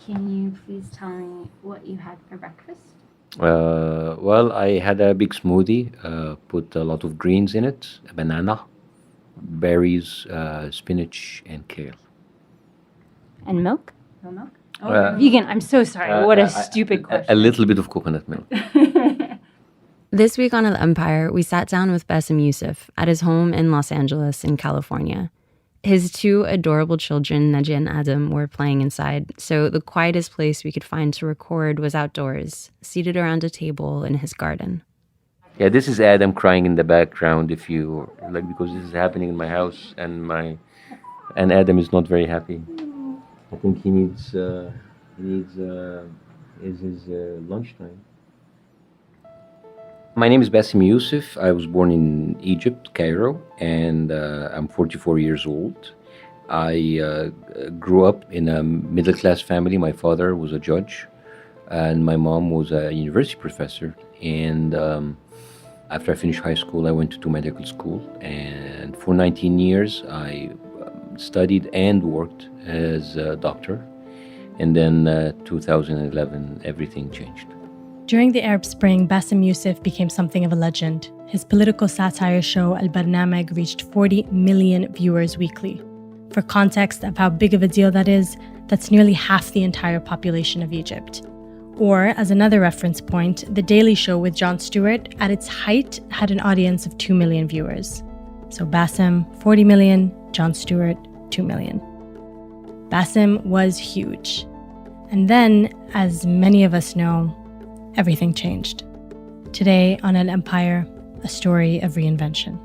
Can you please tell me what you had for breakfast? Well, I had a big smoothie, put a lot of greens in it, a banana, berries, spinach, and kale. And milk? No milk? Oh, Uh, you're vegan. I'm so sorry. What a stupid question. A little bit of coconut milk. This week on Al Empire, we sat down with Bassem Youssef at his home in Los Angeles in California. His two adorable children, Najee and Adam, were playing inside, so the quietest place we could find to record was outdoors, seated around a table in his garden. Yeah, this is Adam crying in the background. If you like, because this is happening in my house, and Adam is not very happy. I think he needs is his lunchtime. My name is Bassem Youssef. I was born in Egypt, Cairo, and I'm 44 years old. I grew up in a middle-class family. My father was a judge, and my mom was a university professor. And after I finished high school, I went to medical school. And for 19 years, I studied and worked as a doctor. And then 2011, everything changed. During the Arab Spring, Bassem Youssef became something of a legend. His political satire show, Al Barnameg, reached 40 million viewers weekly. For context of how big of a deal that is, that's nearly half the entire population of Egypt. Or, as another reference point, The Daily Show with Jon Stewart, at its height, had an audience of 2 million viewers. So Bassem, 40 million, Jon Stewart, 2 million. Bassem was huge. And then, as many of us know, everything changed. Today on Al Empire, a story of reinvention.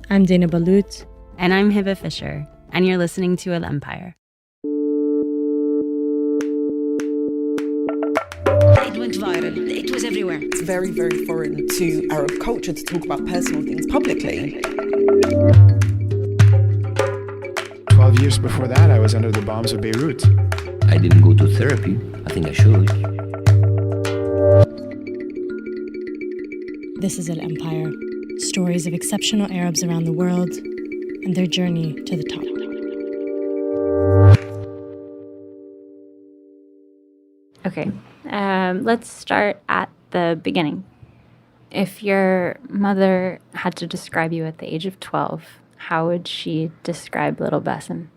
I'm Dana Balut. And I'm Hiba Fisher, and you're listening to Al Empire. It went viral. It was everywhere. It's very, very foreign to Arab culture to talk about personal things publicly. 12 years before that, I was under the bombs of Beirut. I didn't go to therapy. I think I should. This is Al Empire, stories of exceptional Arabs around the world and their journey to the top. Okay, let's start at the beginning. If your mother had to describe you at the age of 12, how would she describe little Bassem?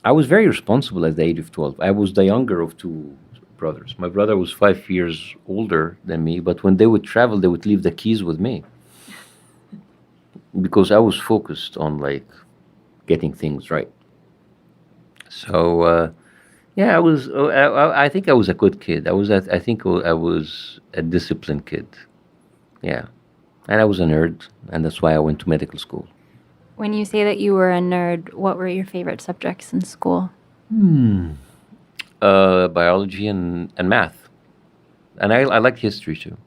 I was very responsible at the age of 12. I was the younger of two brothers. My brother was 5 years older than me, but when they would travel, they would leave the keys with me. Because I was focused on like getting things right. So yeah, I was. I think I was a good kid. I think I was a disciplined kid. Yeah, and I was a nerd, and that's why I went to medical school. When you say that you were a nerd, what were your favorite subjects in school? Biology and math, and I liked history too.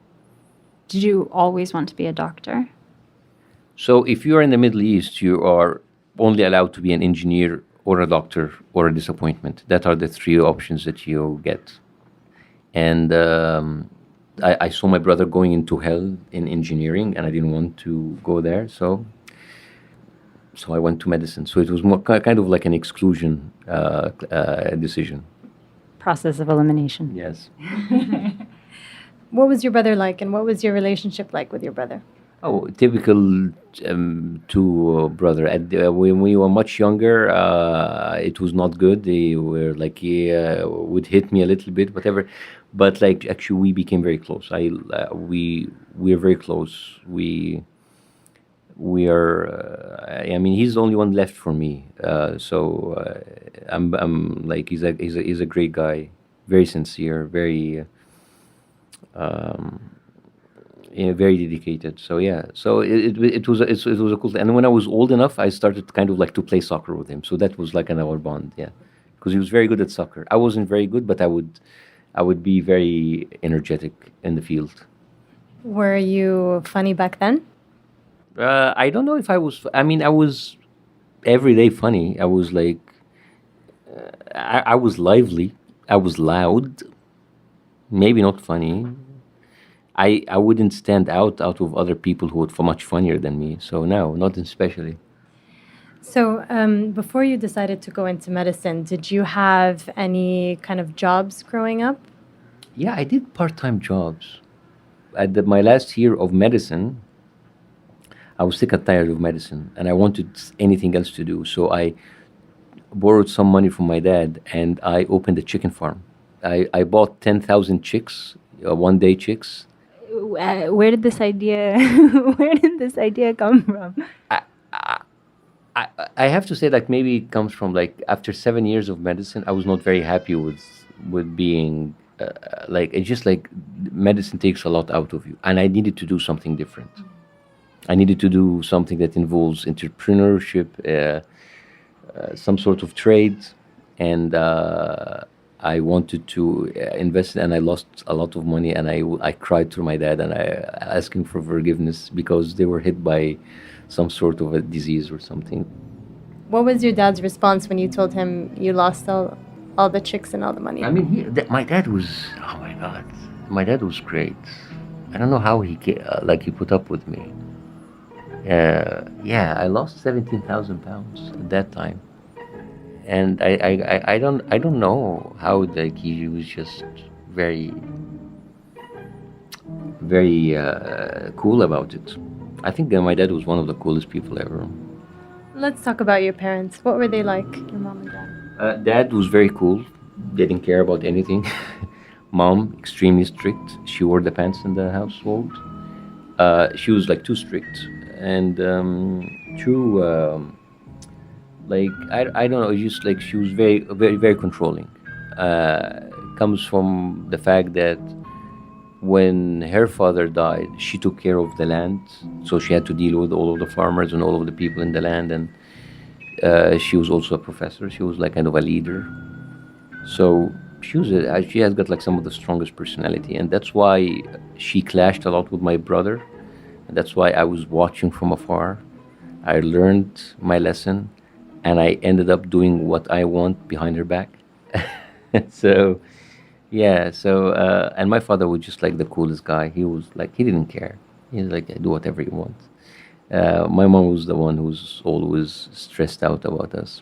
Did you always want to be a doctor? So if you are in the Middle East, you are only allowed to be an engineer or a doctor or a disappointment. That are the three options that you get. And I saw my brother going into hell in engineering, and I didn't want to go there, so I went to medicine. So it was more kind of like an exclusion decision. Process of elimination. Yes. What was your brother like, and what was your relationship like with your brother? Oh, typical two brother. When we were much younger, it was not good. They were like he would hit me a little bit, whatever. But like actually, we became very close. We are very close. We are. I mean, he's the only one left for me. I'm like he's a great guy, very sincere, very. Very dedicated. So yeah, so it was a cool thing. And when I was old enough, I started kind of like to play soccer with him. So that was like another bond. Yeah, because he was very good at soccer. I wasn't very good, but I would be very energetic in the field. Were you funny back then? I don't know if I was. I mean, I was everyday funny. I was like, I was lively. I was loud. Maybe not funny. I wouldn't stand out of other people who were much funnier than me. So no, not especially. So, before you decided to go into medicine, did you have any kind of jobs growing up? Yeah, I did part-time jobs. My last year of medicine, I was sick and tired of medicine, and I wanted anything else to do. So I borrowed some money from my dad, and I opened a chicken farm. I bought 10,000 chicks, one-day chicks. Where did this idea where did this idea come from? I have to say, like, maybe it comes from, like, after 7 years of medicine, I was not very happy with being like, it's just like medicine takes a lot out of you, and I needed to do something different. I needed to do something that involves entrepreneurship, some sort of trade, and I wanted to invest, and I lost a lot of money, and I cried to my dad, and I asked him for forgiveness because they were hit by some sort of a disease or something. What was your dad's response when you told him you lost all the chicks and all the money? I mean, my dad was, oh my God, my dad was great. I don't know how he put up with me. Yeah, I lost 17,000 pounds at that time, and I don't know how, like, he was just very very cool about it. I think that my dad was one of the coolest people ever. Let's talk about your parents. What were they like, your mom and dad? Dad was very cool. They didn't care about anything. Mom, extremely strict. She wore the pants in the household. She was like too strict and too like, I don't know. Just like, she was very very very controlling. Comes from the fact that when her father died, she took care of the land, so she had to deal with all of the farmers and all of the people in the land, and she was also a professor. She was like kind of a leader. So she has got like some of the strongest personality, and that's why she clashed a lot with my brother. And that's why I was watching from afar. I learned my lesson, and I ended up doing what I want behind her back. So yeah, so and my father was just like the coolest guy. He was like, he didn't care. He was like, do whatever you want. My mom was the one who was always stressed out about us.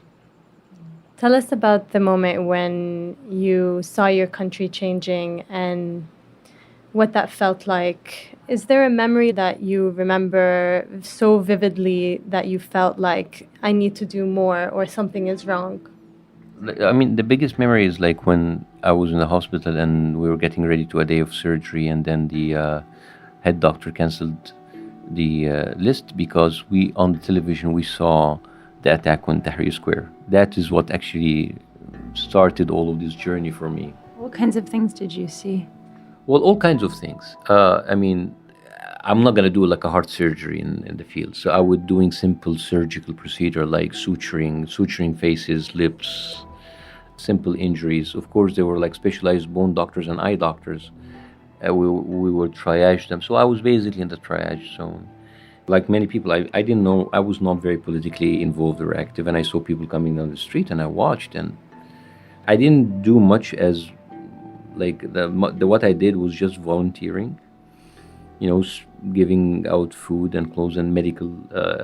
Tell us about the moment when you saw your country changing and what that felt like. Is there a memory that you remember so vividly that you felt like, I need to do more or something is wrong? I mean, the biggest memory is like when I was in the hospital and we were getting ready to a day of surgery, and then the head doctor canceled the list because we on the television we saw the attack on Tahrir Square. That is what actually started all of this journey for me. What kinds of things did you see? Well, all kinds of things. I mean, I'm not gonna do like a heart surgery in the field, so I was doing simple surgical procedure like suturing faces, lips, simple injuries. Of course, there were like specialized bone doctors and eye doctors. We would triage them. So I was basically in the triage zone. Like many people, I didn't know, I was not very politically involved or active, and I saw people coming down the street and I watched, and I didn't do much as like what I did was just volunteering, giving out food and clothes and medical.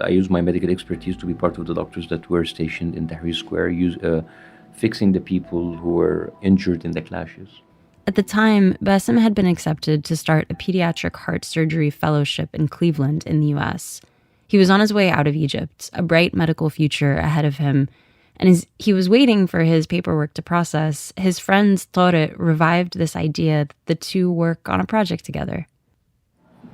I used my medical expertise to be part of the doctors that were stationed in Tahrir Square, fixing the people who were injured in the clashes. At the time, Bassem had been accepted to start a pediatric heart surgery fellowship in Cleveland in the US. He was on his way out of Egypt, a bright medical future ahead of him. And as he was waiting for his paperwork to process, his friend Tariq revived this idea that the two work on a project together.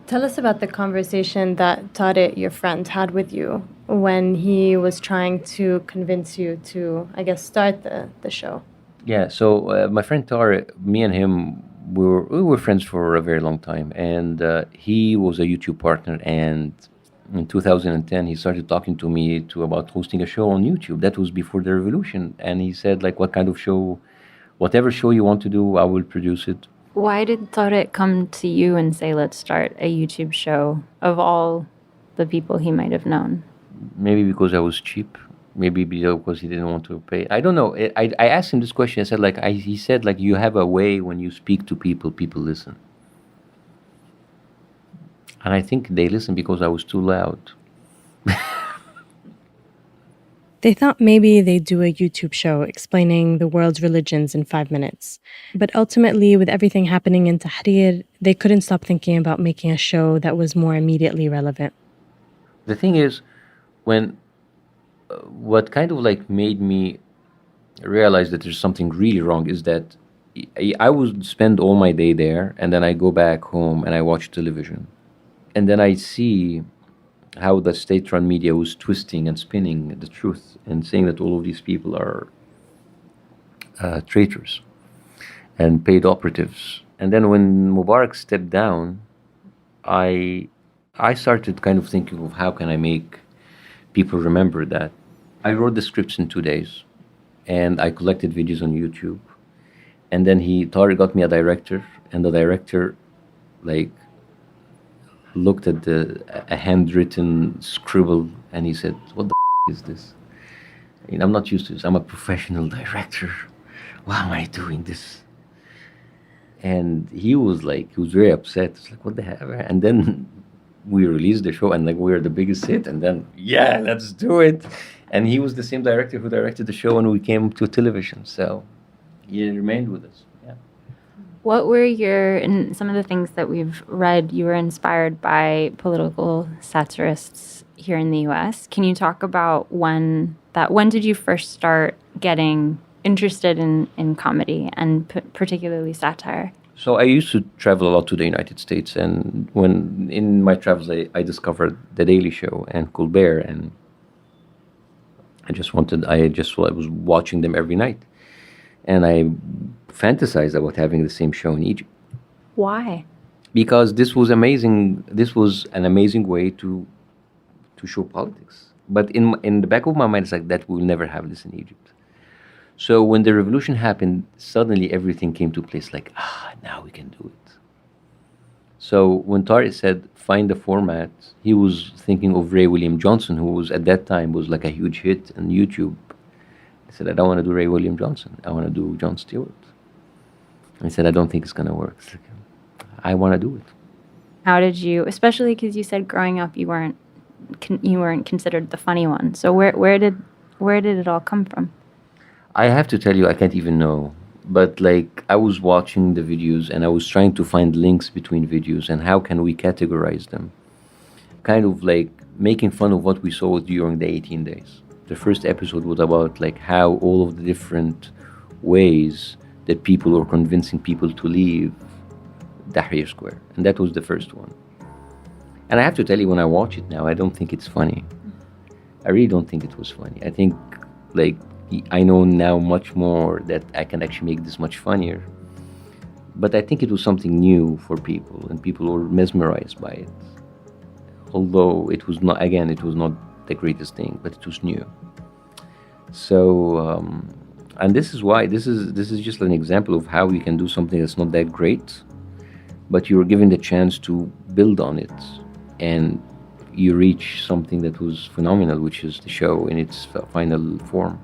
Tell us about the conversation that Tariq, your friend, had with you when he was trying to convince you to, I guess, start the show. Yeah, so my friend Tariq, me and him, we were friends for a very long time, and he was a YouTube partner, and in 2010 he started talking to me about hosting a show on YouTube. That was before the revolution, and he said, like, what kind of show, whatever show you want to do, I will produce it. Why did Tariq come to you and say, let's start a YouTube show, of all the people he might have known? Maybe because I was cheap. Maybe because he didn't want to pay. I don't know. I asked him this question. I said, like, he said, like, you have a way when you speak to people, people listen. And I think they listened because I was too loud. They thought maybe they'd do a YouTube show explaining the world's religions in 5 minutes. But ultimately, with everything happening in Tahrir, they couldn't stop thinking about making a show that was more immediately relevant. The thing is, when what kind of like made me realize that there's something really wrong is that I would spend all my day there, and then I go back home and I watch television, and then I see how the state-run media was twisting and spinning the truth and saying that all of these people are traitors and paid operatives. And then when Mubarak stepped down, I started kind of thinking of how can I make people remember that. I wrote the scripts in 2 days, and I collected videos on YouTube. And then Tariq got me a director, and the director, like, looked at a handwritten scribble, and he said, "What the is this? I mean, I'm not used to this. I'm a professional director. Why am I doing this?" And he was very upset. It's like, what the hell? And then we released the show, and like, we were the biggest hit. And then, yeah, let's do it. And he was the same director who directed the show when we came to television. So he remained with us. Yeah. What were in some of the things that we've read, you were inspired by political satirists here in the US. Can you talk about when did you first start getting interested in comedy and particularly satire? So I used to travel a lot to the United States, and when in my travels I discovered The Daily Show and Colbert, and I was watching them every night, and I fantasized about having the same show in Egypt. Why? Because this was amazing. This was an amazing way to show politics. But in the back of my mind, it's like that we'll never have this in Egypt. So when the revolution happened, suddenly everything came to place. Like, now we can do it. So when Tariq said find the format, he was thinking of Ray William Johnson, who was at that time was like a huge hit on YouTube. I said, I don't want to do Ray William Johnson. I want to do Jon Stewart. And he said, I don't think it's going to work. It's like, I want to do it. How did you, especially because you said growing up you weren't considered the funny one. So where did it all come from? I have to tell you, I can't even know. But like, I was watching the videos and I was trying to find links between videos and how can we categorize them. Kind of like making fun of what we saw during the 18 days. The first episode was about like how all of the different ways that people were convincing people to leave Tahrir Square. And that was the first one. And I have to tell you, when I watch it now, I don't think it's funny. I really don't think it was funny. I think like I know now much more that I can actually make this much funnier. But I think it was something new for people, and people were mesmerized by it. Although it was not the greatest thing, but it was new. So, and this is why this is just an example of how we can do something that's not that great, but you were given the chance to build on it, and you reach something that was phenomenal, which is the show in its final form.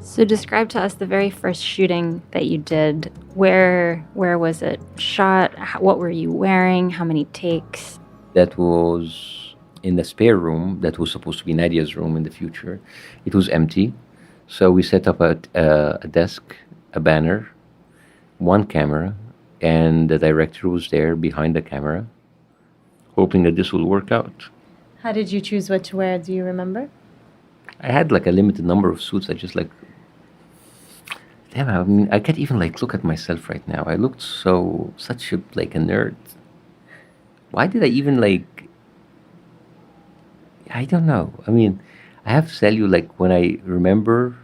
So describe to us the very first shooting that you did. Where was it shot? What were you wearing? How many takes? That was in the spare room that was supposed to be Nadia's room in the future. It was empty. So we set up a desk, a banner, one camera, and the director was there behind the camera, hoping that this will work out. How did you choose what to wear? Do you remember? I had like a limited number of suits. I just like, damn, I mean, I can't even like look at myself right now. I looked such a nerd. Why did I even like, I don't know. I mean, I have to tell you, like, when I remember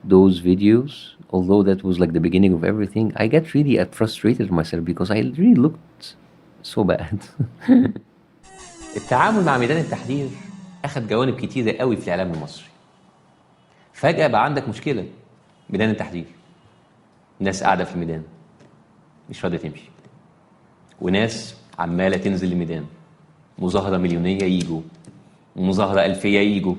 those videos, although that was like the beginning of everything, I get really frustrated with myself because I really looked so bad. التعامل مع ميدان التحرير أخذ جوانب كتيرة قوي في الإعلام المصري. فجأة بقى عندك مشكلة ميدان التحرير. ناس قاعدة في الميدان مش راضية تمشي. وناس عمالة تنزل الميدان. مظاهرة مليونية يجوا. ومظاهرة ألفية يجوا.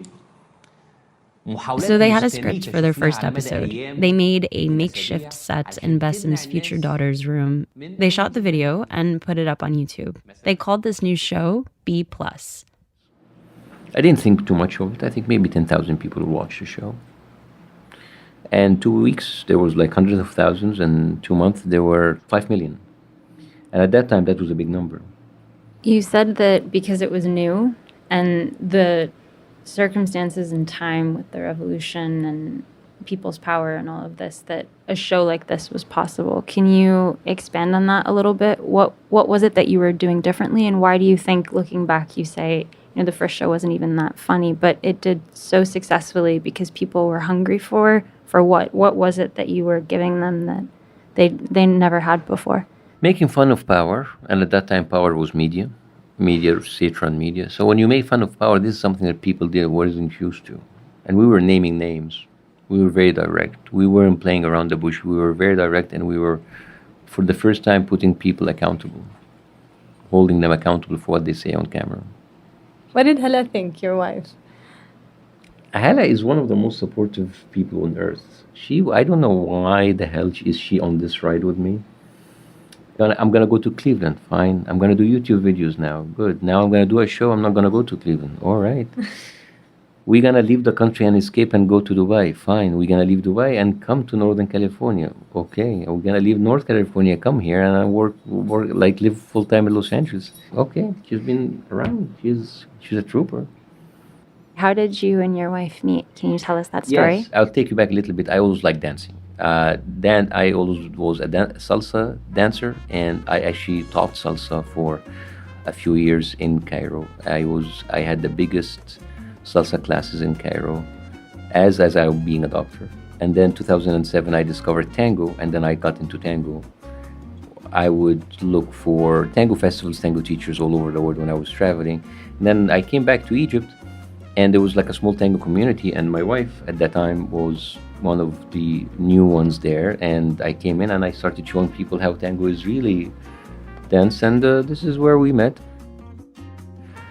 So they had a script for their first episode. They made a makeshift set in Bassem's future daughter's room. They shot the video and put it up on YouTube. They called this new show B+. I didn't think too much of it. I think maybe 10,000 people watched the show. And 2 weeks, there was like hundreds of thousands, and 2 months, there were 5 million. And at that time, that was a big number. You said that because it was new and the circumstances and time with the revolution and people's power and all of this, that a show like this was possible. Can you expand on that a little bit? What was it that you were doing differently, and why do you think, looking back, you say, the first show wasn't even that funny, but it did so successfully because people were hungry for what? What was it that you were giving them that they never had before? Making fun of power, and at that time, power was media, satire and media. So when you make fun of power, this is something that people wasn't used to. And we were naming names. We were very direct. We weren't playing around the bush. We were very direct, and we were, for the first time, putting people accountable, holding them accountable for what they say on camera. What did Hala think, your wife? Hala is one of the most supportive people on earth. I don't know why the hell is she on this ride with me. I'm going to go to Cleveland. Fine. I'm going to do YouTube videos now. Good. Now I'm going to do a show. I'm not going to go to Cleveland. All right. We're going to leave the country and escape and go to Dubai. Fine. We're going to leave Dubai and come to Northern California. Okay. We're going to leave North California, come here, and I live full-time in Los Angeles. Okay. She's been around. She's a trooper. How did you and your wife meet? Can you tell us that story? Yes. I'll take you back a little bit. I always liked dancing. I always was a salsa dancer, and I actually taught salsa for a few years in Cairo. I had the biggest salsa classes in Cairo as I was being a doctor. And then 2007, I discovered tango, and then I got into tango. I would look for tango festivals, tango teachers all over the world when I was traveling. And then I came back to Egypt, and there was like a small tango community, and my wife at that time was one of the new ones there, and I came in and I started showing people how tango is really danced, and this is where we met.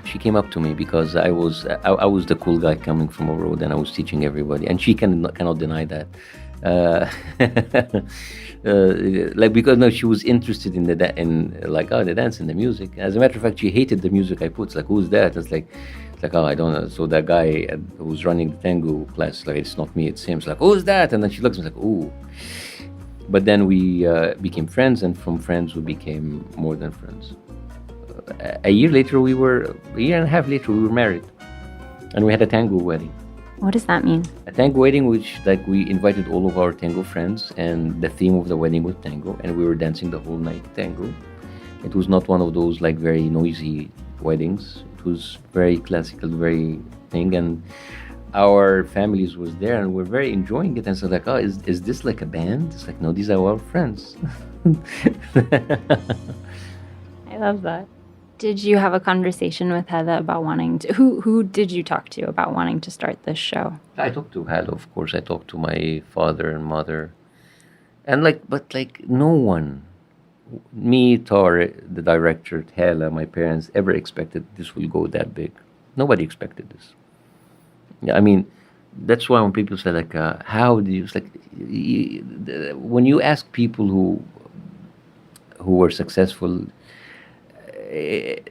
She came up to me because I was the cool guy coming from abroad, and I was teaching everybody, and she cannot deny that. Because no, she was interested in the dance and the music. As a matter of fact, she hated the music I put. It's like, who's that? It's like, oh, I don't know. So that guy who's running the tango class, like, it's not me, it's him. It's like, who's that? And then she looks at me like, ooh. But then we became friends, and from friends we became more than friends. A year and a half later, we were married, and we had a tango wedding. What does that mean? A tango wedding, which we invited all of our tango friends, and the theme of the wedding was tango, and we were dancing the whole night tango. It was not one of those very noisy weddings. It was very classical, very thing, and our families was there, and we're very enjoying it. And so oh, is this like a band? It's like, no, these are our friends. I love that. Did you have a conversation with Hala about wanting to? Who did you talk to about wanting to start this show? I talked to Hala, of course. I talked to my father and mother, and but no one, me, Tar, the director, Hala, my parents, ever expected this will go that big. Nobody expected this. Yeah, I mean, that's why when people say how do you? It's when you ask people who were successful.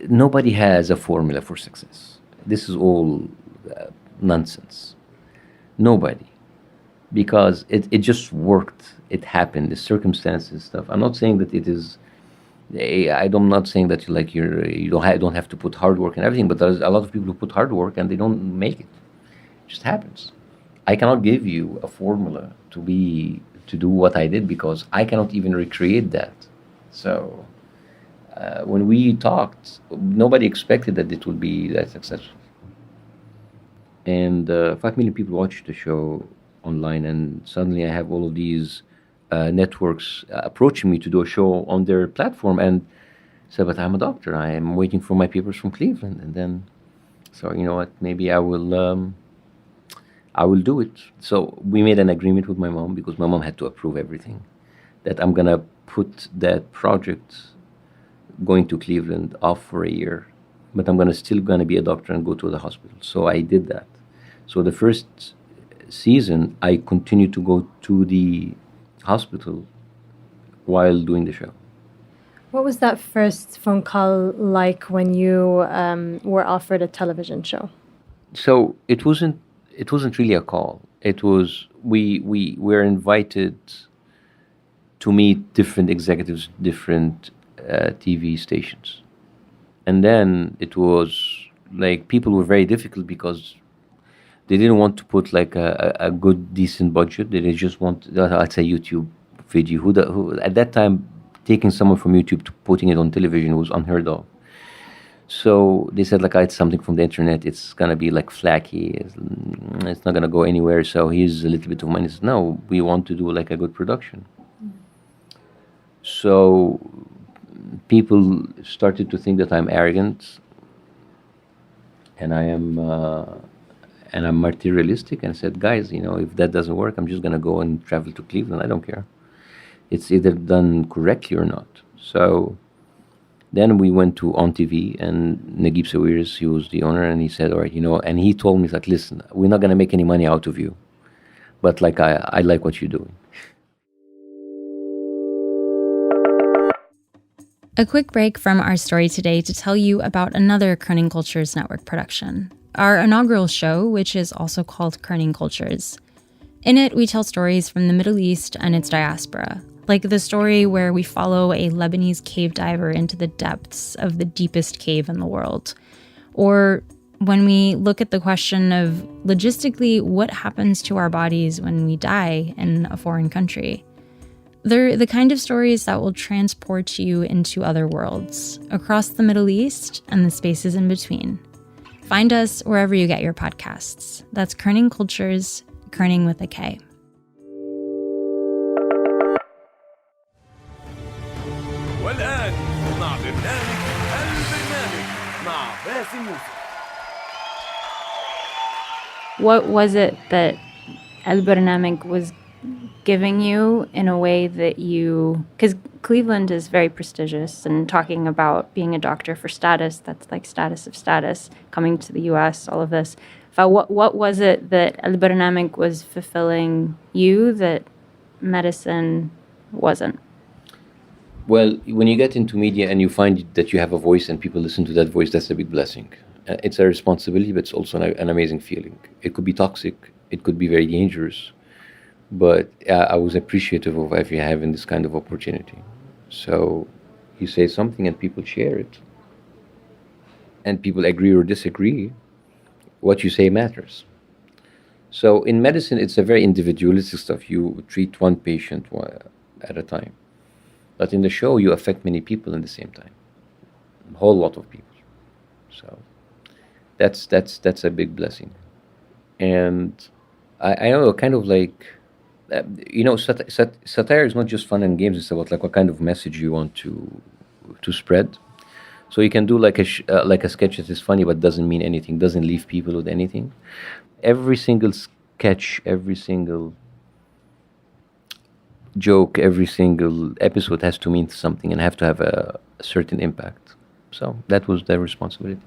Nobody has a formula for success. This is all nonsense. Nobody. Because it just worked. It happened. The circumstances stuff. I'm not saying that it is. I'm not saying that you don't have to put hard work and everything. But there's a lot of people who put hard work and they don't make it. It just happens. I cannot give you a formula to do what I did because I cannot even recreate that. So. When we talked, nobody expected that it would be that successful. And 5 million people watched the show online, and suddenly I have all of these networks approaching me to do a show on their platform, and said, but I'm a doctor. I am waiting for my papers from Cleveland. And then, so you know what, maybe I will do it. So we made an agreement with my mom, because my mom had to approve everything, that I'm going to put that project going to Cleveland off for a year, but I'm still gonna be a doctor and go to the hospital. So I did that. So the first season, I continued to go to the hospital while doing the show. What was that first phone call like when you were offered a television show? So it wasn't really a call. It was we were invited to meet different executives, different TV stations, and then it was like people were very difficult because they didn't want to put like a good decent budget. They just want, I'd say, YouTube video. Who at that time, taking someone from YouTube to putting it on television was unheard of. So they said like, it's something from the internet. It's gonna be like flaky. It's not gonna go anywhere. So here's a little bit of money. I said, no, we want to do like a good production. So people started to think that I'm arrogant, and I'm materialistic. And I said, guys, if that doesn't work, I'm just gonna go and travel to Cleveland. I don't care. It's either done correctly or not. So then we went to on TV, and Naguib Sawiris, he was the owner, and he said, all right, and he told me, like, listen, we're not gonna make any money out of you, but like I like what you're doing. A quick break from our story today to tell you about another Kerning Cultures Network production, our inaugural show, which is also called Kerning Cultures. In it, we tell stories from the Middle East and its diaspora, like the story where we follow a Lebanese cave diver into the depths of the deepest cave in the world, or when we look at the question of, logistically, what happens to our bodies when we die in a foreign country. They're the kind of stories that will transport you into other worlds, across the Middle East and the spaces in between. Find us wherever you get your podcasts. That's Kerning Cultures, Kerning with a K. والآن مع البرنامج مع باسم يوسف. What was it that El Barnameg was giving you in a way that you, because Cleveland is very prestigious, and talking about being a doctor for status, that's like status of status, coming to the US, all of this. But what was it that El Barnameg was fulfilling you that medicine wasn't? Well, when you get into media and you find that you have a voice and people listen to that voice, that's a big blessing. It's a responsibility, but it's also an amazing feeling. It could be toxic, it could be very dangerous, but I was appreciative of having this kind of opportunity. So you say something and people share it, and people agree or disagree. What you say matters. So in medicine, it's a very individualistic stuff. You treat one patient at a time. But in the show, you affect many people at the same time, a whole lot of people. So that's a big blessing. And I know, kind of like, satire is not just fun and games. It's about like what kind of message you want to spread. So you can do like a sketch that is funny but doesn't mean anything, doesn't leave people with anything. Every single sketch, every single joke, every single episode has to mean something and have to have a certain impact. So that was their responsibility.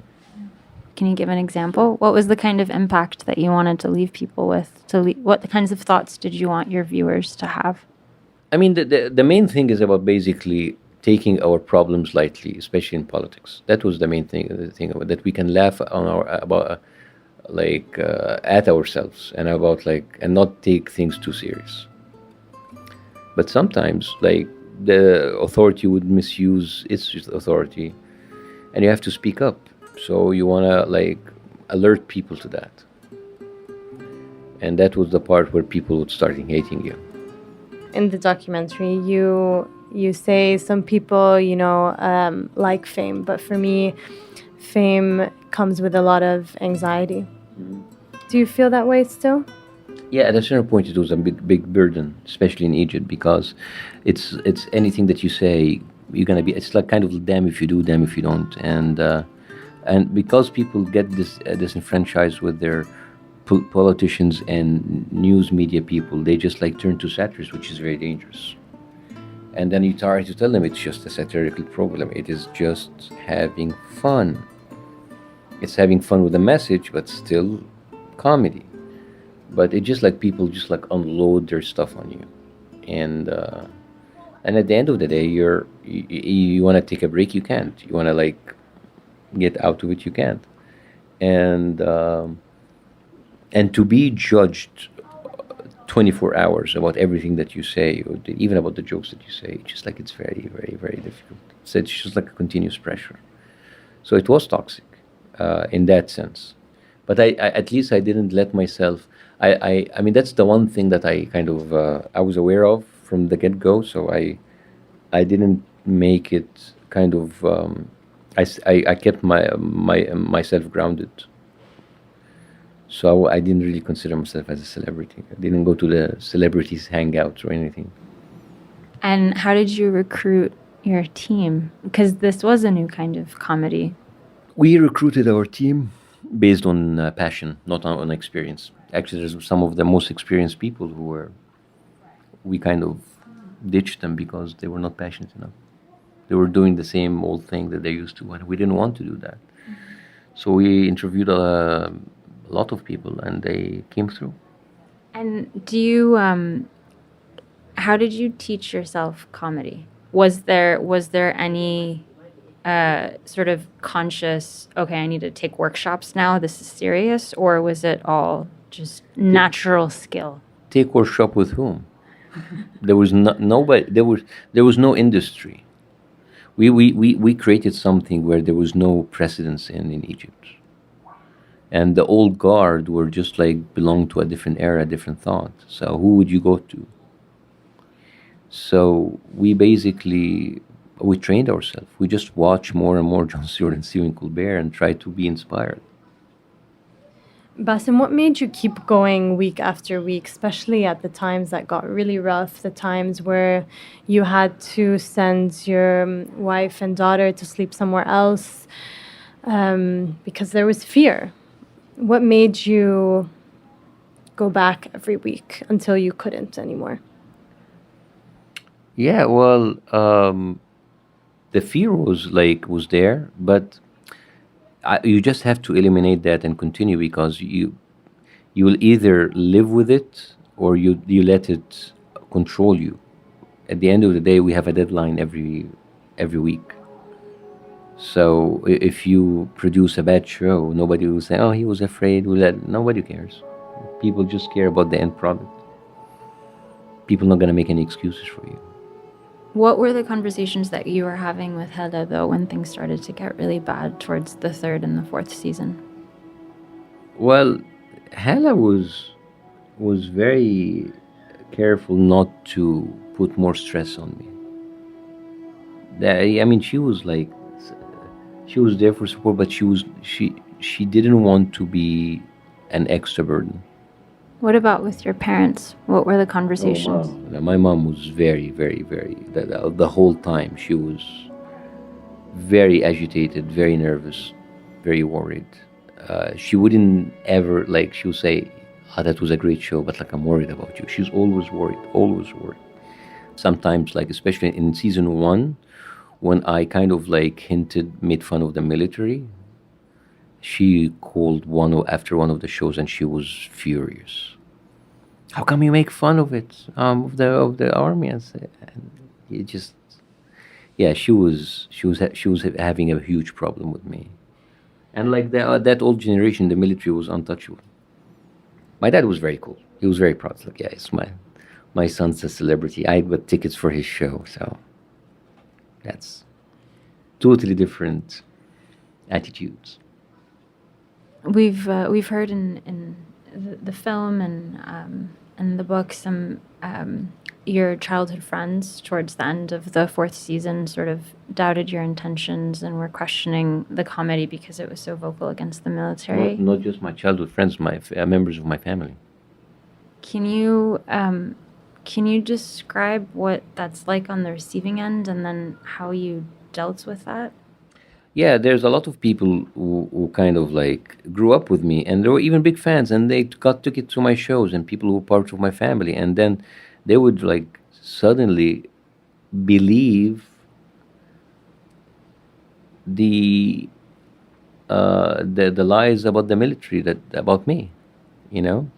Can you give an example? What was the kind of impact that you wanted to leave people with? What kinds of thoughts did you want your viewers to have? I mean, the main thing is about basically taking our problems lightly, especially in politics. That was the main thing. The thing about that we can laugh on at ourselves and and not take things too serious. But sometimes, like, the authority would misuse its authority, and you have to speak up. So you want to alert people to that. And that was the part where people would start hating you. In the documentary, you say some people, like fame, but for me, fame comes with a lot of anxiety. Do you feel that way still? Yeah, at a certain point, it was a big burden, especially in Egypt, because it's anything that you say, you're gonna be. It's like kind of damn if you do, damn if you don't, and because people get disenfranchised with their politicians and news media people, they just turn to satires, which is very dangerous. And then you try to tell them it's just a satirical program. It is just having fun. It's having fun with a message, but still comedy. But it's just people just unload their stuff on you, and at the end of the day, you want to take a break, you can't. You want to get out of it, you can't. And and to be judged 24 hours about everything that you say, or even about the jokes that you say, just like it's very, very, very difficult. So it's just like a continuous pressure. So it was toxic in that sense. But at least I didn't let myself. I mean, that's the one thing that I kind of I was aware of from the get-go. So I didn't make it kind of. I kept myself grounded. So I didn't really consider myself as a celebrity. I didn't go to the celebrities' hangouts or anything. And how did you recruit your team? Because this was a new kind of comedy. We recruited our team based on passion, not on experience. Actually, there's some of the most experienced people we kind of ditched them because they were not passionate enough. They were doing the same old thing that they used to, and we didn't want to do that. So we interviewed a lot of people, and they came through. And do you, how did you teach yourself comedy? Was there any sort of conscious, okay, I need to take workshops now, this is serious, or was it all just natural skill? Take workshop with whom? There was nobody. There was no industry. We created something where there was no precedence in Egypt, and the old guard were just like belonged to a different era, different thought. So who would you go to? So we trained ourselves. We just watch more and more Jon Stewart and Stephen Colbert and try to be inspired. Bassem, what made you keep going week after week, especially at the times that got really rough, the times where you had to send your wife and daughter to sleep somewhere else because there was fear? What made you go back every week until you couldn't anymore? Yeah, well, the fear was there, but you just have to eliminate that and continue, because you will either live with it or you let it control you. At the end of the day, we have a deadline every week. So if you produce a bad show, nobody will say, "Oh, he was afraid." Nobody cares. People just care about the end product. People are not going to make any excuses for you. What were the conversations that you were having with Hela, though, when things started to get really bad towards the third and the fourth season? Well, Hela was very careful not to put more stress on me. I mean, she was there for support, but she didn't want to be an extra burden. What about with your parents? What were the conversations? Oh, wow. My mom was very, very, very, the whole time she was very agitated, very nervous, very worried. She wouldn't ever, she would say, that was a great show, but I'm worried about you. She's always worried, always worried. Sometimes, especially in season 1, when I kind of made fun of the military, she called after one of the shows, and she was furious. How come you make fun of it, of the army? And it just, yeah, she was having a huge problem with me, and that old generation, the military was untouchable. My dad was very cool. He was very proud. Yeah, it's my son's a celebrity. I got tickets for his show, so that's totally different attitudes. We've heard in the film and the book some your childhood friends towards the end of the fourth season sort of doubted your intentions and were questioning the comedy because it was so vocal against the military. Not just my childhood friends, my members of my family. Can you describe what that's like on the receiving end, and then how you dealt with that? Yeah, there's a lot of people who kind of grew up with me, and they were even big fans, and they got tickets to my shows, and people who were part of my family, and then they would suddenly believe the lies about the military, about me, and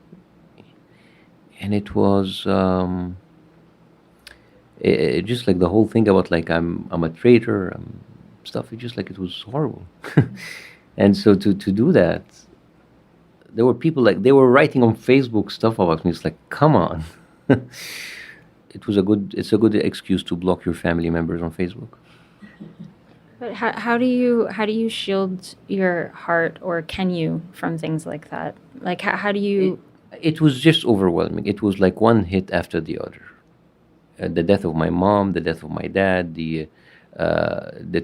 it was just the whole thing about I'm a traitor. Stuff. It just it was horrible, and so to do that, there were people like they were writing on Facebook stuff about me. It's like, come on. It's a good excuse to block your family members on Facebook. But how do you shield your heart, or can you, from things like that? Like how do you? It was just overwhelming. It was like one hit after the other. The death of my mom, the death of my dad, the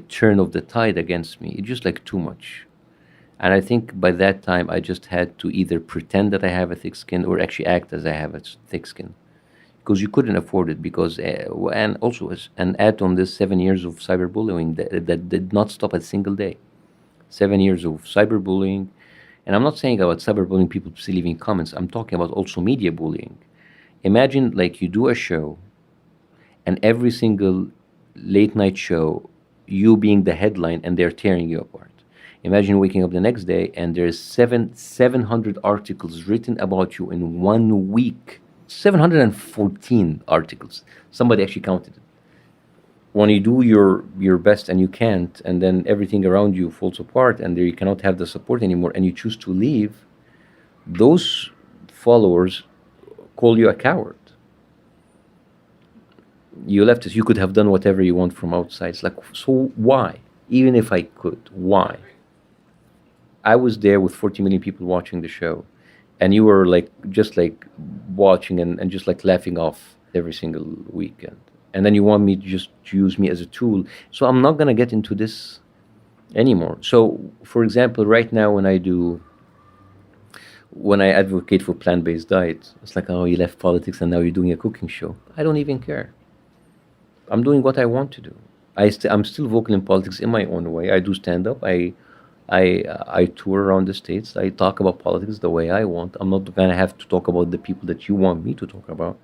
turn of the tide against me. It's just like too much. And I think by that time, I just had to either pretend that I have a thick skin or actually act as I have a thick skin. Because you couldn't afford it. Because, and also, and add on this 7 years of cyberbullying that did not stop a single day. 7 years of cyberbullying. And I'm not saying about cyberbullying people still leaving comments. I'm talking about also media bullying. Imagine like you do a show, and every single late night show, you being the headline, and they're tearing you apart. Imagine waking up the next day and there's 700 articles written about you in 1 week. 714 articles. Somebody actually counted it. When you do your best and you can't, and then everything around you falls apart, and there you cannot have the support anymore, and you choose to leave, those followers call you a coward. You left us. You could have done whatever you want from outside. It's like, so why? Even if I could, why? I was there with 40 million people watching the show, and you were like just like watching and just like laughing off every single weekend. And then you want me to just use me as a tool. So I'm not gonna get into this anymore. So, for example, right now when I advocate for plant-based diet, it's like, oh, you left politics and now you're doing a cooking show. I don't even care. I'm doing what I want to do. I'm still vocal in politics in my own way. I do stand up. I tour around the States. I talk about politics the way I want. I'm not gonna have to talk about the people that you want me to talk about.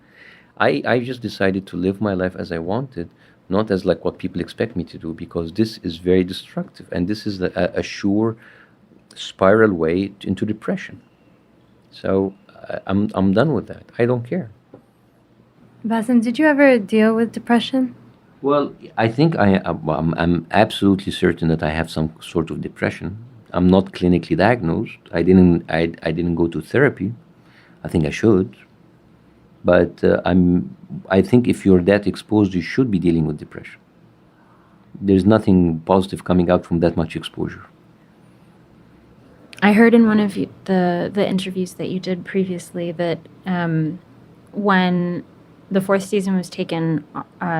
I just decided to live my life as I wanted, not as like what people expect me to do, because this is very destructive, and this is a sure spiral way into depression. So I'm done with that. I don't care. Bassem, did you ever deal with depression? Well, I think I'm absolutely certain that I have some sort of depression. I'm not clinically diagnosed. I didn't go to therapy. I think I should. But I think if you're that exposed, you should be dealing with depression. There's nothing positive coming out from that much exposure. I heard in one of the interviews that you did previously that when the fourth season was taken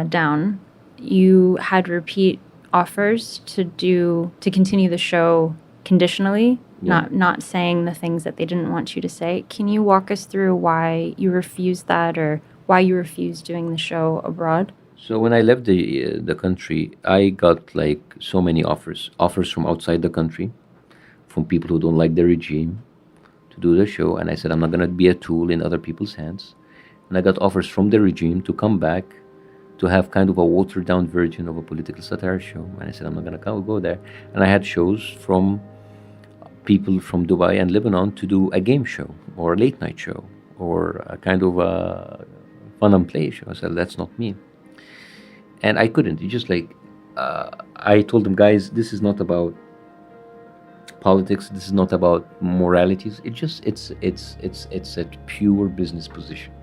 down, you had repeat offers to continue the show conditionally, Yeah. not saying the things that they didn't want you to say. Can you walk us through why you refused that, or why you refused doing the show abroad? So when I left the country, I got like so many offers from outside the country, from people who don't like the regime, to do the show, and I said I'm not gonna be a tool in other people's hands. And I got offers from the regime to come back to have kind of a watered down version of a political satire show, and I said I'm not gonna go there. And I had shows from people from Dubai and Lebanon to do a game show or a late night show or a kind of a fun and play show. I said that's not me, and I couldn't. It's just like I told them, guys, this is not about politics. This is not about moralities. It's a pure business position.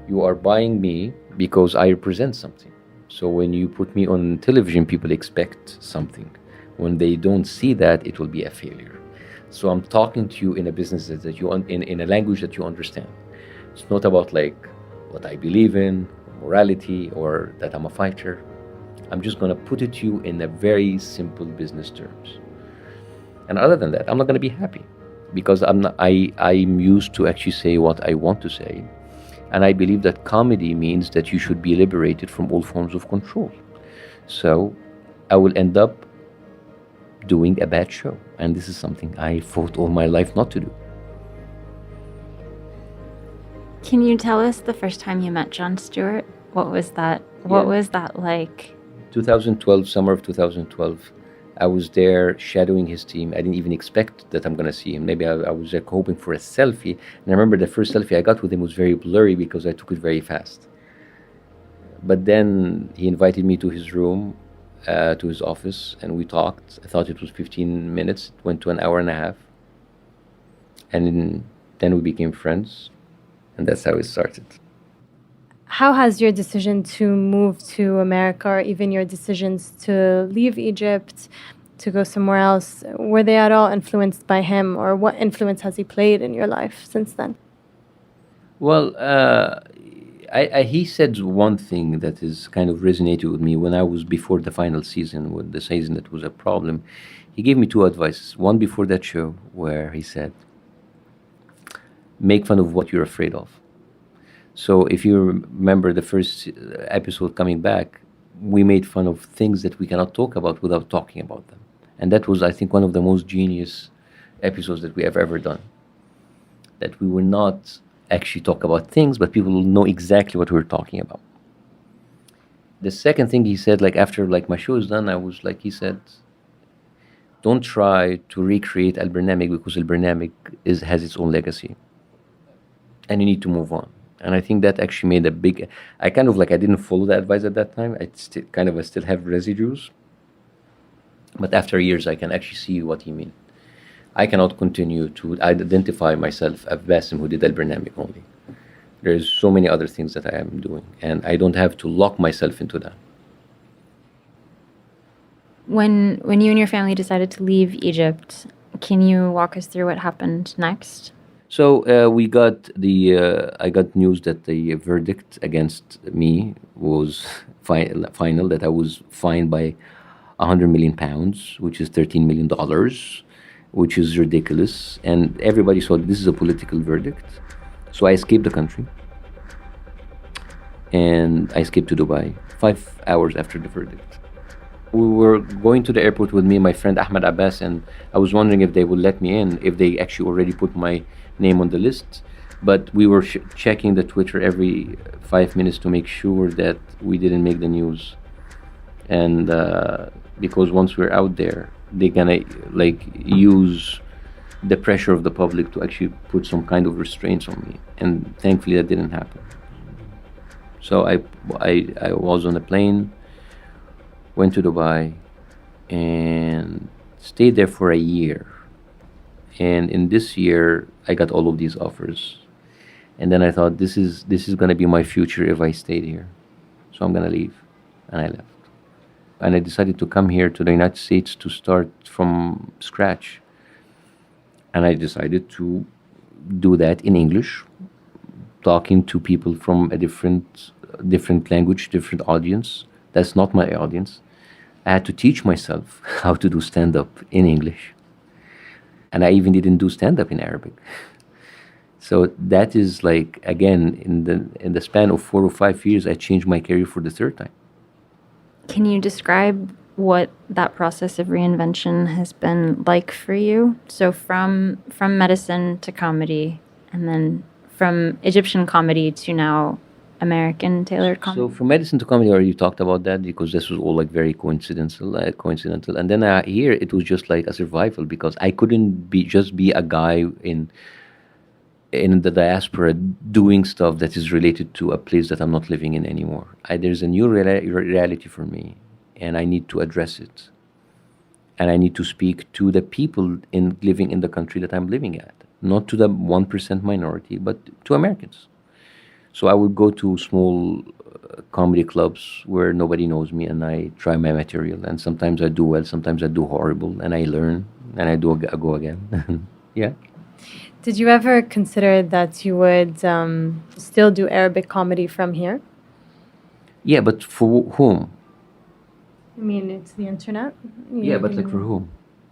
You are buying me because I represent something. So when you put me on television, people expect something. When they don't see that, it will be a failure. So I'm talking to you in a business that you in a language that you understand. It's not about like what I believe in, morality, or that I'm a fighter. I'm just gonna put it to you in a very simple business terms. And other than that, I'm not gonna be happy, because I'm used to actually say what I want to say. And I believe that comedy means that you should be liberated from all forms of control. So I will end up doing a bad show. And this is something I fought all my life not to do. Can you tell us the first time you met Jon Stewart? What was that? What was that like? 2012, summer of 2012, I was there shadowing his team. I didn't even expect that I'm going to see him. Maybe I was like hoping for a selfie. And I remember the first selfie I got with him was very blurry because I took it very fast. But then he invited me to his room, to his office, and we talked. I thought it was 15 minutes. It went to an hour and a half. And then we became friends, and that's how it started. How has your decision to move to America, or even your decisions to leave Egypt, to go somewhere else, were they at all influenced by him, or what influence has he played in your life since then? Well, he said one thing that is kind of resonated with me when I was before the final season, with the season that was a problem. He gave me two advices. One before that show, where he said, make fun of what you're afraid of. So if you remember the first episode coming back, we made fun of things that we cannot talk about without talking about them. And that was, I think, one of the most genius episodes that we have ever done. That we will not actually talk about things, but people will know exactly what we're talking about. The second thing he said, like after like my show is done, I was like, he said, don't try to recreate Al Barnamig, because Al Barnamig has its own legacy. And you need to move on. And I think that actually made a big, I didn't follow the advice at that time. I still have residues. But after years, I can actually see what he meant. I cannot continue to identify myself as Bassem who did Al Barnamig only. There's so many other things that I am doing, and I don't have to lock myself into that. When you and your family decided to leave Egypt, can you walk us through what happened next? So I got news that the verdict against me was final, that I was fined by 100 million pounds, which is $13 million, which is ridiculous. And everybody saw this is a political verdict. So I escaped the country. And I escaped to Dubai 5 hours after the verdict. We were going to the airport with me and my friend Ahmed Abbas, and I was wondering if they would let me in, if they actually already put my name on the list. But we were checking the Twitter every 5 minutes to make sure that we didn't make the news. And because once we're out there, they're gonna use the pressure of the public to actually put some kind of restraints on me. And thankfully that didn't happen. So I was on a plane, went to Dubai, and stayed there for a year. And in this year, I got all of these offers. And then I thought, this is going to be my future if I stayed here. So I'm going to leave. And I left. And I decided to come here to the United States to start from scratch. And I decided to do that in English, talking to people from a different language, different audience. That's not my audience. I had to teach myself how to do stand-up in English. And I even didn't do stand-up in Arabic. So that is again, in the span of 4 or 5 years, I changed my career for the third time. Can you describe what that process of reinvention has been like for you? So from medicine to comedy, and then from Egyptian comedy to now American tailored comedy? So from medicine to comedy, I already talked about that, because this was all very coincidental. And then here it was just like a survival, because I couldn't be a guy in the diaspora doing stuff that is related to a place that I'm not living in anymore. There's a new reality for me, and I need to address it. And I need to speak to the people living in the country that I'm living at, not to the 1% minority, but to Americans. So I would go to small comedy clubs where nobody knows me, and I try my material. And sometimes I do well, sometimes I do horrible, and I learn, and I go again. Yeah. Did you ever consider that you would still do Arabic comedy from here? Yeah, but for whom? I mean, it's the internet. Yeah, but for whom?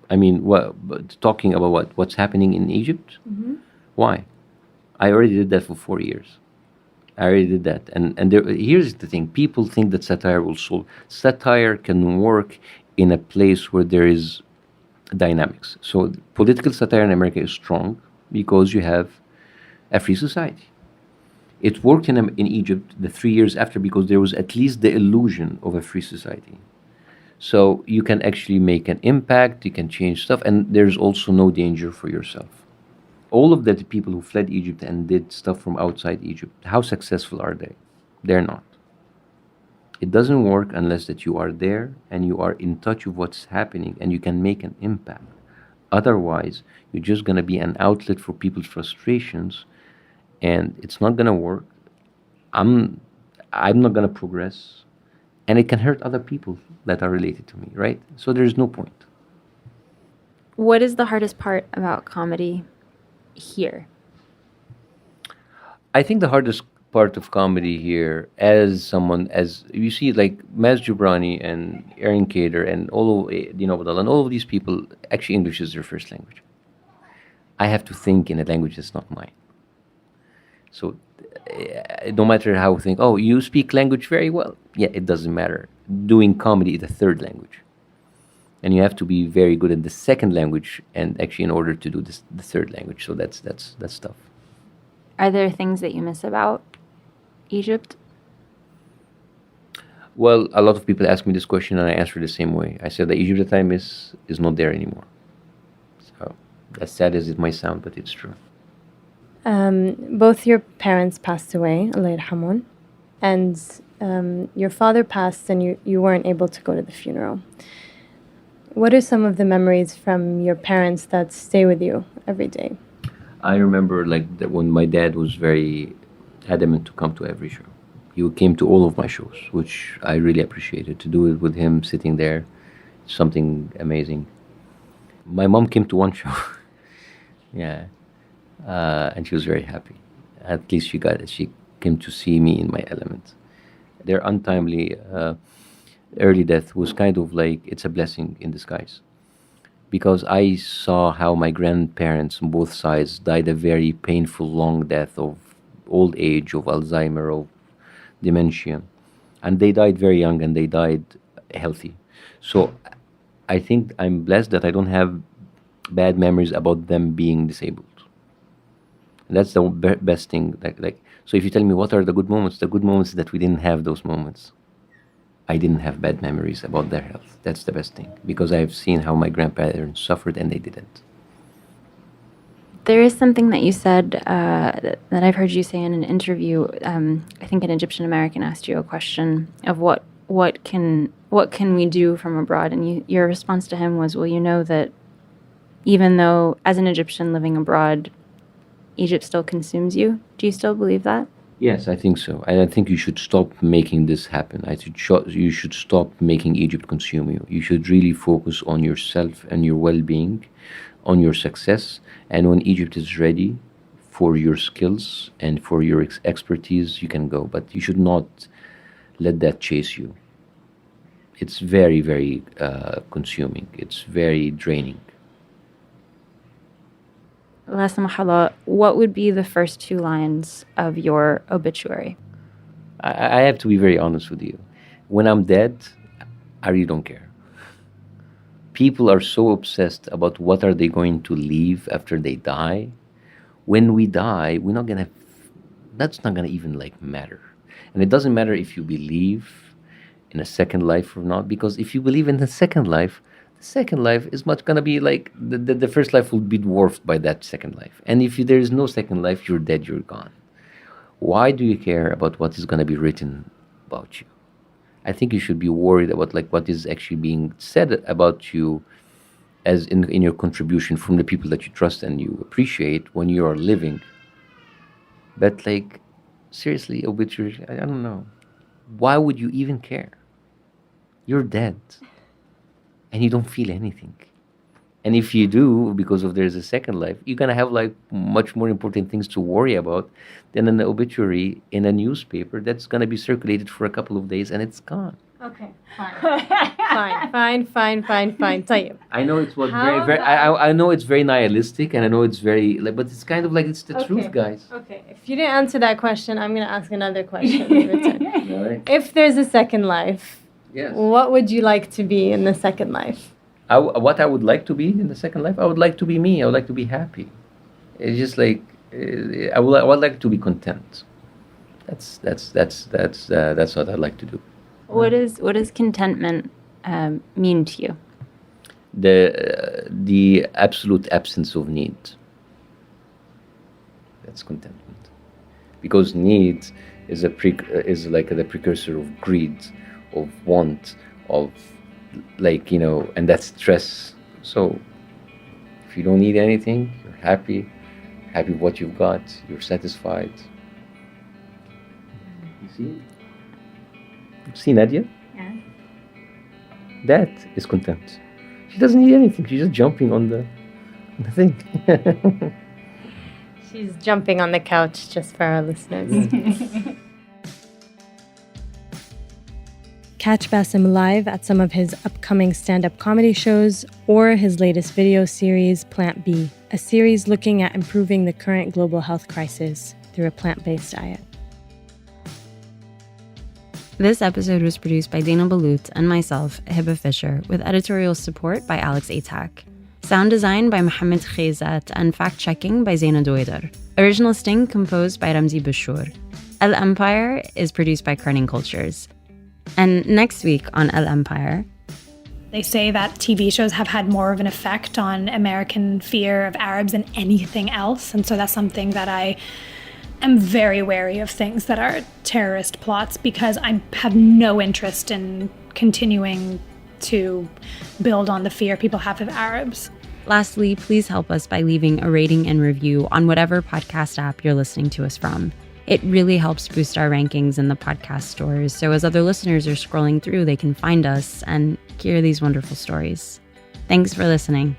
I mean, but talking about what's happening in Egypt? Mm-hmm. Why? I already did that for 4 years. I already did that. And here's the thing. People think that satire will solve. Satire can work in a place where there is dynamics. So political satire in America is strong because you have a free society. It worked in Egypt the 3 years after because there was at least the illusion of a free society. So you can actually make an impact, you can change stuff, and there's also no danger for yourself. All of the people who fled Egypt and did stuff from outside Egypt, how successful are they? They're not. It doesn't work unless that you are there and you are in touch with what's happening and you can make an impact. Otherwise, you're just going to be an outlet for people's frustrations, and it's not going to work. I'm not going to progress, and it can hurt other people that are related to me, right? So there's no point. What is the hardest part about comedy here? I think the hardest part of comedy here, as someone, as you see, like Maz Jobrani and Aaron Cater and all of, Badal and all of these people, actually English is their first language. I have to think in a language that's not mine. So no matter how I think, oh, you speak language very well. Yeah, it doesn't matter. Doing comedy is a third language. And you have to be very good at the second language, and actually in order to do this, the third language. So that's tough. Are there things that you miss about Egypt? Well, a lot of people ask me this question, and I answer the same way. I said the Egypt that I miss is not there anymore. So, as sad as it might sound, but it's true. Both your parents passed away, Allah yarhamun, and your father passed, and you weren't able to go to the funeral. What are some of the memories from your parents that stay with you every day? I remember that when my dad was very adamant to come to every show. He came to all of my shows, which I really appreciated. To do it with him sitting there, something amazing. My mom came to one show. Yeah. And she was very happy. At least she got it. She came to see me in my element. Their untimely early death was kind of like, it's a blessing in disguise. Because I saw how my grandparents on both sides died a very painful, long death of old age, of Alzheimer, of dementia. And they died very young, and they died healthy. So I think I'm blessed that I don't have bad memories about them being disabled. That's the best thing. So if you tell me what are the good moments is that we didn't have those moments. I didn't have bad memories about their health. That's the best thing, because I've seen how my grandparents suffered and they didn't. There is something that you said that I've heard you say in an interview. I think an Egyptian American asked you a question of what can we do from abroad, and your response to him was, well, you know that even though as an Egyptian living abroad, Egypt still consumes you. Do you still believe that? Yes, I think so. And I think you should stop making this happen. You should stop making Egypt consume you. You should really focus on yourself and your well-being, on your success. And when Egypt is ready for your skills and for your expertise, you can go. But you should not let that chase you. It's very, very consuming. It's very draining. La samahala, what would be the first two lines of your obituary? I have to be very honest with you. When I'm dead, I really don't care. People are so obsessed about what are they going to leave after they die. When we die, that's not gonna even matter. And it doesn't matter if you believe in a second life or not, because if you believe in the second life is much gonna be like the first life will be dwarfed by that second life. And if there is no second life, you're dead, you're gone. Why do you care about what is gonna be written about you? I think you should be worried about what is actually being said about you as in your contribution from the people that you trust and you appreciate when you are living. But seriously, obituary, I don't know. Why would you even care? You're dead. And you don't feel anything. And if you do, because there's a second life, you're gonna have much more important things to worry about than an obituary in a newspaper that's gonna be circulated for a couple of days and it's gone. Okay, fine. fine. طيب. I know it's I know it's very nihilistic, and I know it's very but it's kind of it's the truth, guys. Okay, if you didn't answer that question, I'm gonna ask another question in return. All right. If there's a second life, yes, what would you like to be in the second life? What I would like to be in the second life, I would like to be me. I would like to be happy. It's just I would like to be content. That's what I'd like to do. What does contentment mean to you? The absolute absence of need. That's contentment, because need is the precursor of greed, of want, of and that's stress. So If you don't need anything, you're happy with what you've got, you're satisfied. You see Nadia? Yeah. That is content. She doesn't need anything. She's just jumping on the thing. She's jumping on the couch, just for our listeners. Catch Bassem live at some of his upcoming stand-up comedy shows or his latest video series, Plant B, a series looking at improving the current global health crisis through a plant-based diet. This episode was produced by Dana Balut and myself, Hiba Fisher, with editorial support by Alex Atack. Sound design by Mohammed Khezat and fact-checking by Zaina Doider. Original sting composed by Ramzi Bashur. El Empire is produced by Kerning Cultures. And next week on El Empire... They say that TV shows have had more of an effect on American fear of Arabs than anything else. And so that's something that I am very wary of, things that are terrorist plots, because I have no interest in continuing to build on the fear people have of Arabs. Lastly, please help us by leaving a rating and review on whatever podcast app you're listening to us from. It really helps boost our rankings in the podcast stores, so as other listeners are scrolling through, they can find us and hear these wonderful stories. Thanks for listening.